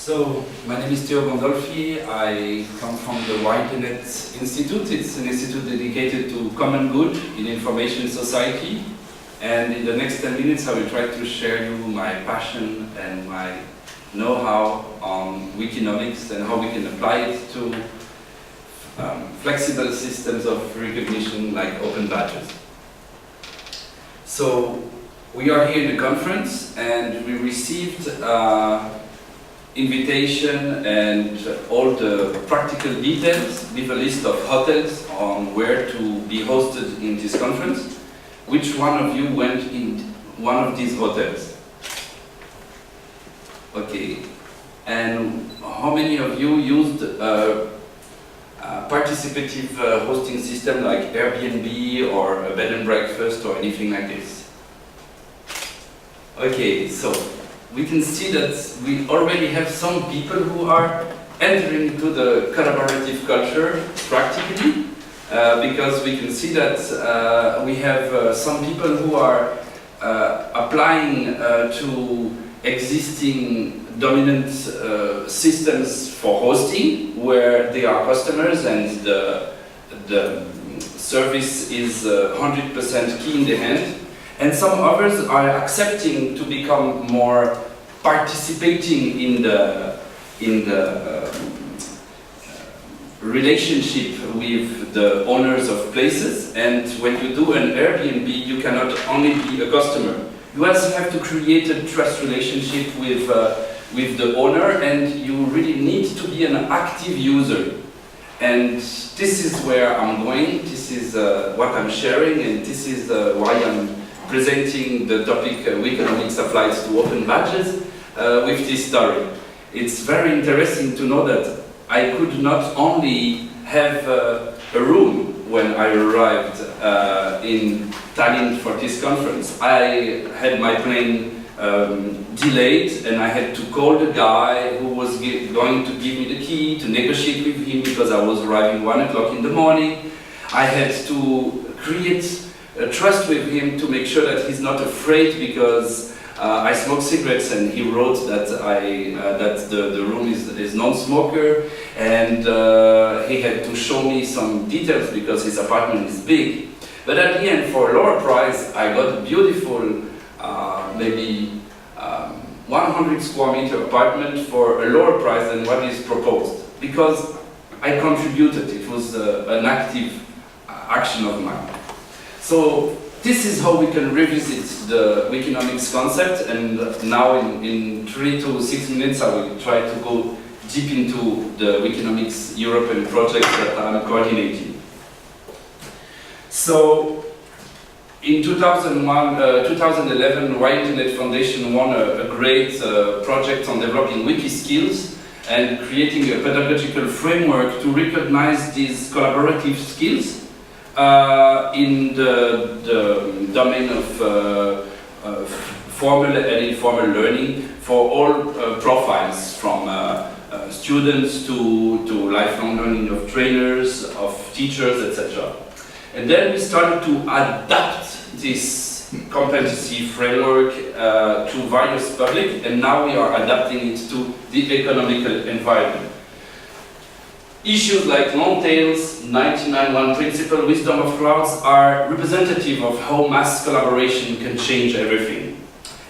So, my name is Theo Bondolfi. I come from the Internet Institute. It's an institute dedicated to common good in information society. And in the next 10 minutes I will try to share you my passion and my know-how on Wikinomics and how we can apply it to flexible systems of recognition like open badges. So, we are here in the conference and we received invitation and all the practical details with a list of hotels on where to be hosted in this conference. Which one of you went in one of these hotels? Okay. And how many of you used a participative hosting system like Airbnb or a bed and breakfast or anything like this? Okay, so we can see that we already have some people who are entering into the collaborative culture practically, because we can see that we have some people who are applying to existing dominant systems for hosting, where they are customers and the service is 100% key in the hand. And some others are accepting to become more participating in the relationship with the owners of places. And when you do an Airbnb, you cannot only be a customer. You also have to create a trust relationship with the owner, and you really need to be an active user. And this is where I'm going. This is what I'm sharing, and this is why I'm presenting the topic Wikinomics applies to open badges with this story. It's very interesting to know that I could not only have a room when I arrived in Tallinn for this conference. I had my plane delayed, and I had to call the guy who was going to give me the key to negotiate with him because I was arriving 1 o'clock in the morning. I had to create trust with him to make sure that he's not afraid because I smoke cigarettes, and he wrote that the room is non-smoker, and he had to show me some details because his apartment is big. But at the end, for a lower price, I got a beautiful, maybe 100 square meter apartment for a lower price than what is proposed, because I contributed. It was an active action of mine. So this is how we can revisit the Wikinomics concept, and now in 3 to 6 minutes I will try to go deep into the Wikinomics European project that I'm coordinating. So in 2011, Internet Foundation won a great project on developing wiki skills and creating a pedagogical framework to recognize these collaborative skills in the domain of formal and informal learning for all profiles, from students to lifelong learning of trainers, of teachers, etc. And then we started to adapt this competency framework to various public, and now we are adapting it to the economical environment. Issues like long tails, 99-1 principle, wisdom of crowds are representative of how mass collaboration can change everything.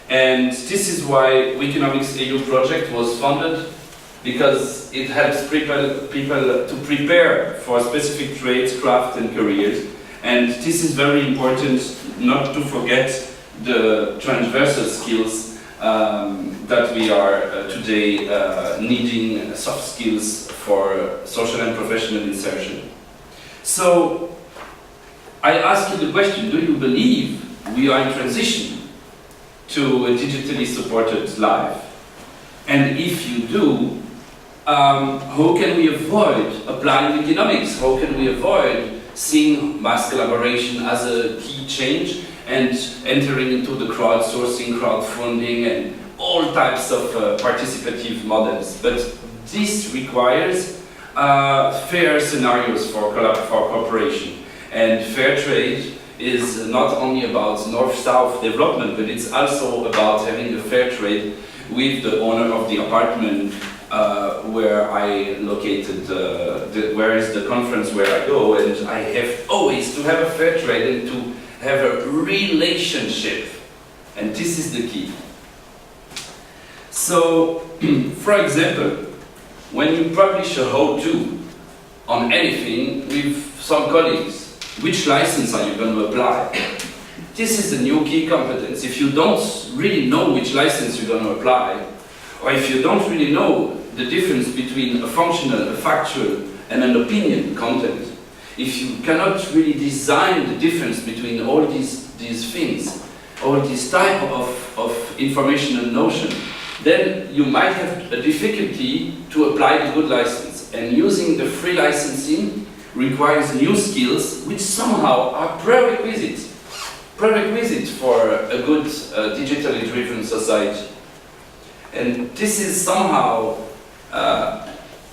And this is why Wikinomics EU project was funded, because it helps people to prepare for specific trades, craft and careers. And this is very important not to forget the transversal skills that we are today needing, soft skills for social and professional insertion. So, I ask you the question, do you believe we are in transition to a digitally supported life? And if you do, how can we avoid applying Wikinomics? How can we avoid seeing mass collaboration as a key change and entering into the crowdsourcing, crowdfunding, and all types of participative models? But this requires fair scenarios for cooperation. And fair trade is not only about north-south development, but it's also about having a fair trade with the owner of the apartment where I located, where is the conference where I go, and I have always to have a fair trade and to have a relationship, and this is the key. So, for example, when you publish a how-to on anything with some colleagues, which license are you going to apply? This is a new key competence. If you don't really know which license you're going to apply, or if you don't really know the difference between a functional, a factual, and an opinion content, if you cannot really design the difference between all these things, all this type of informational notion, then you might have a difficulty to apply the good license. And using the free licensing requires new skills, which somehow are prerequisite for a good digitally driven society. And this is somehow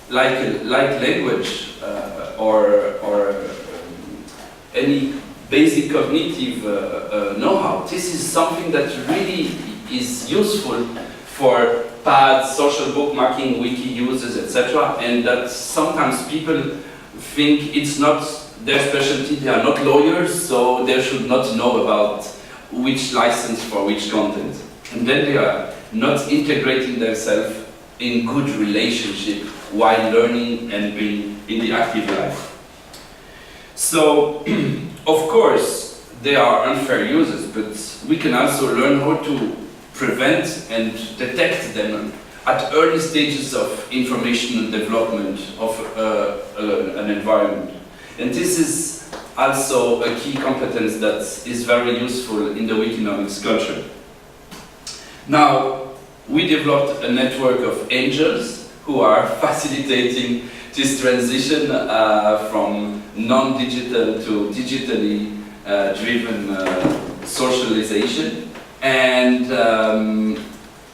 like language or any basic cognitive know-how. This is something that really is useful for pads, social bookmarking, wiki users, etc. And that sometimes people think it's not their specialty, they are not lawyers, so they should not know about which license for which content. And then they are not integrating themselves in good relationship while learning and being in the active life. So, of course, there are unfair users, but we can also learn how to prevent and detect them at early stages of informational development of an environment. And this is also a key competence that is very useful in the Wikinomics culture. Now, we developed a network of angels who are facilitating this transition from non-digital to digitally driven socialization. And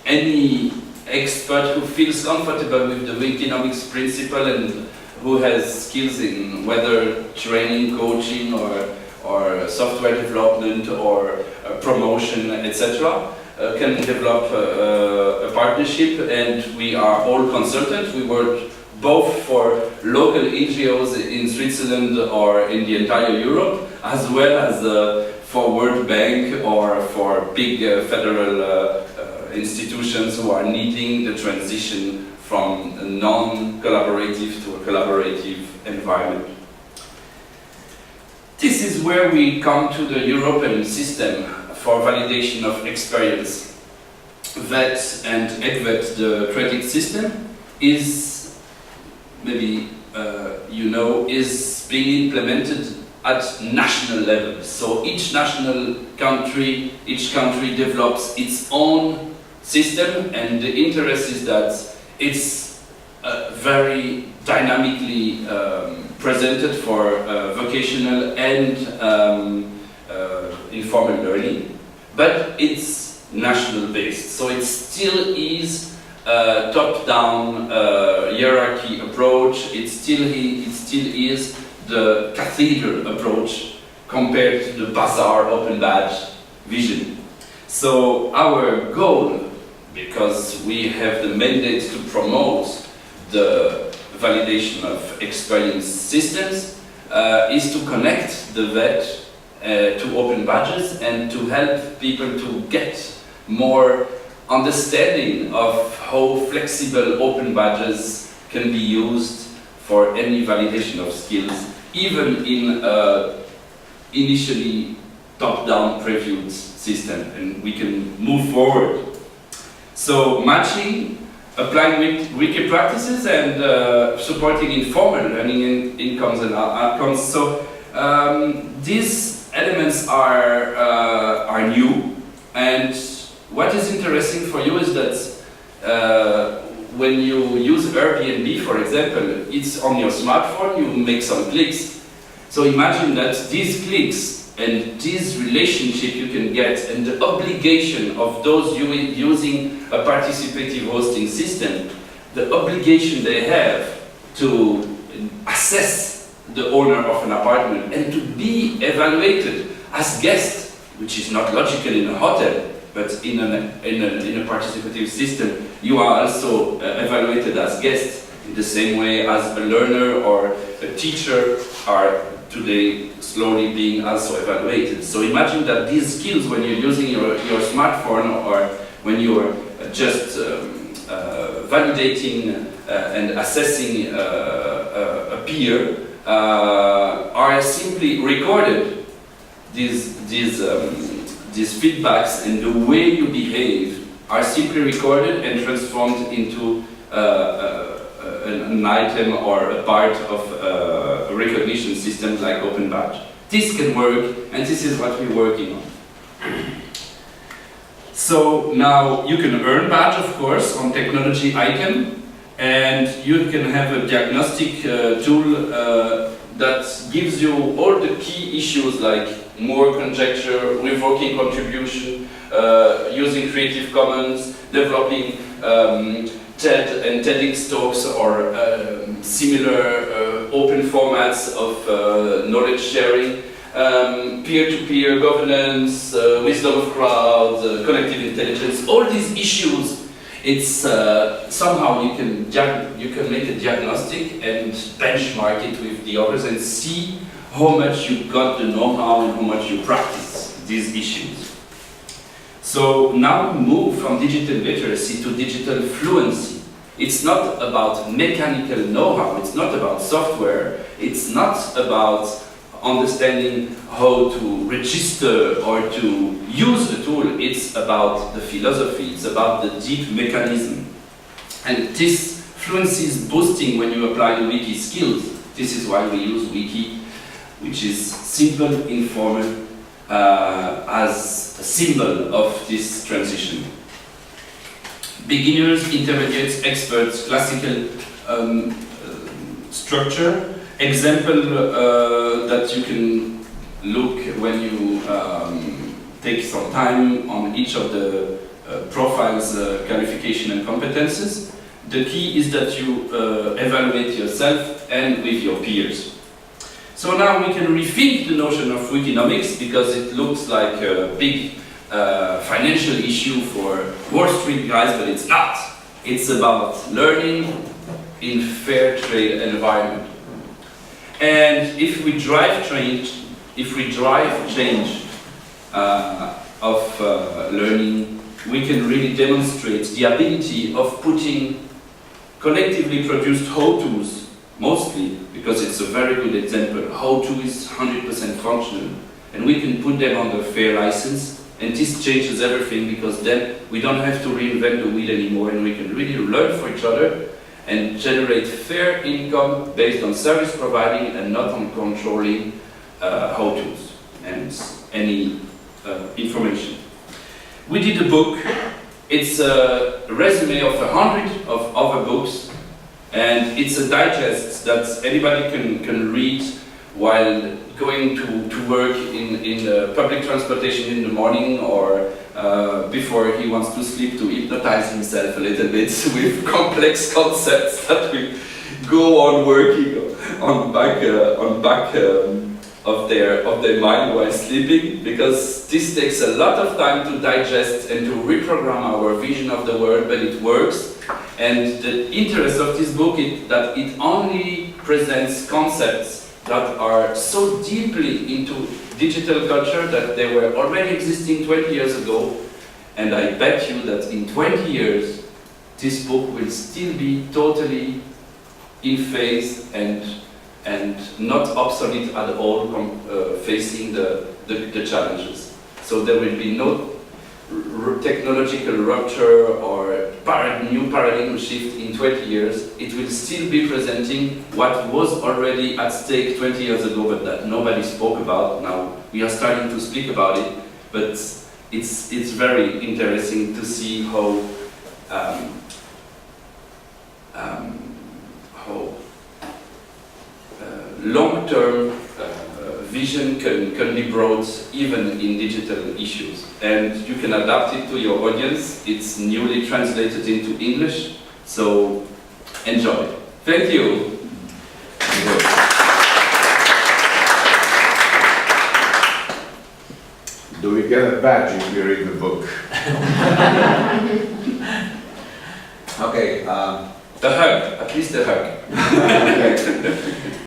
any expert who feels comfortable with the Wikinomics principle and who has skills in whether training, coaching, or software development, or promotion, etc., can develop a partnership, and we are all consultants. We work both for local NGOs in Switzerland or in the entire Europe, as well as for World Bank or for big federal institutions who are needing the transition from a non-collaborative to a collaborative environment. This is where we come to the European system for validation of experience. VET and ECVET, the credit system, is, maybe you know, is being implemented at national level. So each country develops its own system, and the interest is that it's very dynamically presented for vocational and informal learning, but it's national based. So it still is a top-down hierarchy approach. It still is the cathedral approach compared to the bazaar open badge vision. So our goal, because we have the mandate to promote the validation of experience systems, is to connect the VET to open badges and to help people to get more understanding of how flexible open badges can be used for any validation of skills, even in initially top-down previewed system, and we can move forward. So matching, applying wiki practices, and supporting informal learning incomes and outcomes. So these elements are new, and what is interesting for you is that when you use Airbnb, for example, it's on your smartphone, you make some clicks. So imagine that these clicks and this relationship you can get, and the obligation of those using a participative hosting system, the obligation they have to assess the owner of an apartment and to be evaluated as guests, which is not logical in a hotel, but in a participative system, you are also evaluated as guests in the same way as a learner or a teacher are today slowly being also evaluated. So imagine that these skills, when you're using your smartphone or when you're just validating and assessing a peer, are simply recorded. These feedbacks and the way you behave are simply recorded and transformed into an item or a part of a recognition system like Open Badge. This can work, and this is what we're working on. So now you can earn badge, of course, on technology icon, and you can have a diagnostic tool that gives you all the key issues like more conjecture, revoking contribution, using Creative Commons, developing TED and TEDx talks or similar open formats of knowledge sharing, peer-to-peer governance, wisdom of crowd, collective intelligence, all these issues. It's somehow you can make a diagnostic and benchmark it with the others and see how much you got the know-how and how much you practice these issues. So now we move from digital literacy to digital fluency. It's not about mechanical know-how, it's not about software, it's not about understanding how to register or to use a tool. It's about the philosophy, it's about the deep mechanism. And this fluency is boosting when you apply the wiki skills. This is why we use wiki, which is simple, informal, as a symbol of this transition. Beginners, intermediates, experts, classical structure. Example that you can look when you take some time on each of the profiles, qualification and competences. The key is that you evaluate yourself and with your peers. So now we can rethink the notion of Wikinomics because it looks like a big financial issue for Wall Street guys, but it's not. It's about learning in fair trade environment. And if we drive change, of learning, we can really demonstrate the ability of putting collectively produced how-tos, mostly, because it's a very good example. How-to is 100% functional, and we can put them under fair license, and this changes everything because then we don't have to reinvent the wheel anymore, and we can really learn for each other and generate fair income based on service providing and not on controlling how-tos and any information. We did a book. It's a resume of 100 of other books, and it's a digest that anybody can read while going to work in public transportation in the morning or before he wants to sleep, to hypnotize himself a little bit with complex concepts that will go on working on back of their mind while sleeping, because this takes a lot of time to digest and to reprogram our vision of the world, but it works. And the interest of this book is that it only presents concepts that are so deeply into digital culture that they were already existing 20 years ago, and I bet you that in 20 years this book will still be totally in phase and not obsolete at all, facing the challenges. So there will be no technological rupture or new paradigm shift in 20 years. It will still be presenting what was already at stake 20 years ago, but that nobody spoke about. Now we are starting to speak about it, but it's very interesting to see how long-term vision can be brought even in digital issues, and you can adapt it to your audience. It's newly translated into English, so enjoy. Thank you. Du Do we get a badge if we read the book? Okay. A hug, at least a hug. Okay.